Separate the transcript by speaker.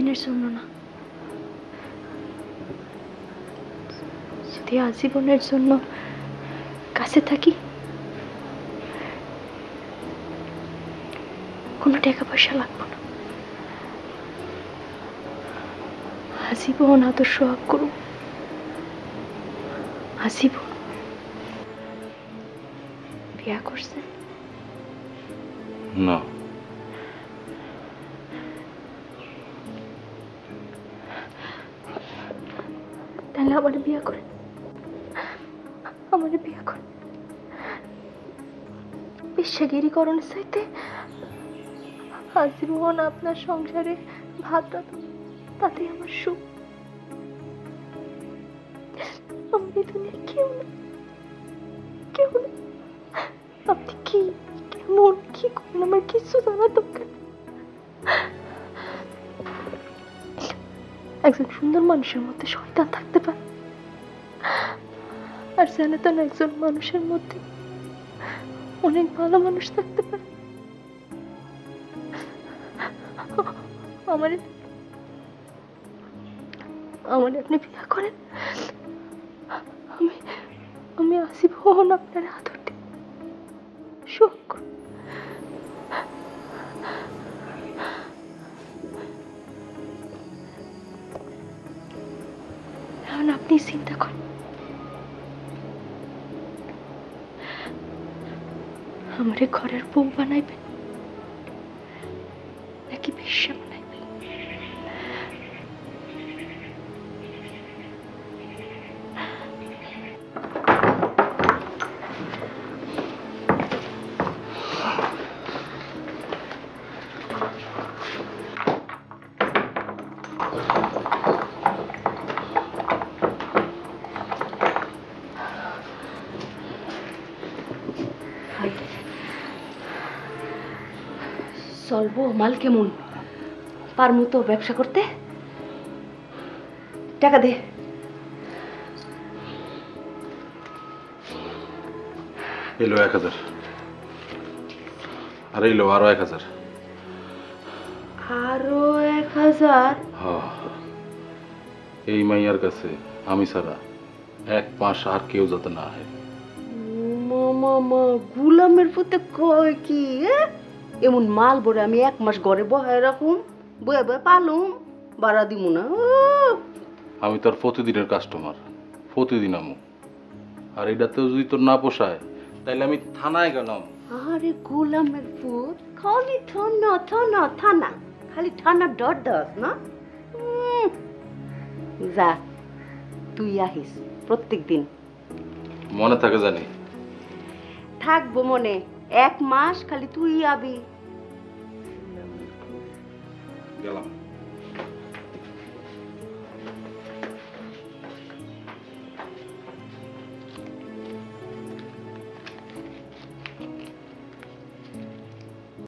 Speaker 1: কয়েকদিনের জন্য না, যদি আজীবনের জন্য কাছে থাকি, কোনো টাকা পয়সা লাগবে না, আজীবন আদর সোহাগ করব, আজীবন। বিয়া করছেন?
Speaker 2: না।
Speaker 1: তাহলে আমার বিয়া করেন, আমার বিয়া করেন। বিশ্বাগিরিকরণের চাইতে আজীবন আপনার সংসারে ভাত রাত, তাতে আমার সুখ। আমি দুনিয়া কেউ না, কেউ না। আপনি কি, কেমন, কি করেন আমার কিছু জানার দরকার। একজন সুন্দর মানুষের মধ্যে শয়তান থাকতে পারে, আর জানে তো না একজন মানুষের মধ্যে অনেক ভালো মানুষ থাকতে পারে। আমার আমার আপনি বিয়ে করেন, আমি আমি আজীবন আপনার আদর দিই, সুখ করব। এখন আপনি চিন্তা করেন, আমারে ঘরের বউ বানাইবেন নাকি বেশ্যা বানাইবেন?
Speaker 3: চলবো? মাল কেমন? পারমু তো ব্যবসা করতে? টাকা দে।
Speaker 2: এলো 1000, আর এলো আরো 1000।
Speaker 3: আরো 1000?
Speaker 2: এই মাইয়ার কাছে আমি ছাড়া 1 মাস আর কেউ যাতে না হয়।
Speaker 3: মামা গুলামের পুতে কয় কি? এমন মাল বড় আমি 1 মাস ঘরে বহায় রাখুম, বয়ে বয়ে পালুম, বাড়া দিমু না।
Speaker 2: আমি তোর প্রতিদিনের কাস্টমার, প্রতিদিন আমু। আর এটাতেও যদি তোর না পোষায় তাইলে আমি থানায় গেলাম।
Speaker 3: আরে গোলামের পুত, খালি থানা থানা থানা, খালি থানা ডর দাস না। যা, তুই আহিস প্রত্যেক দিন।
Speaker 2: মনে থাকে জানি?
Speaker 3: থাকবো মনে। 1 মাস খালি তুই আবি।
Speaker 2: গেলাম।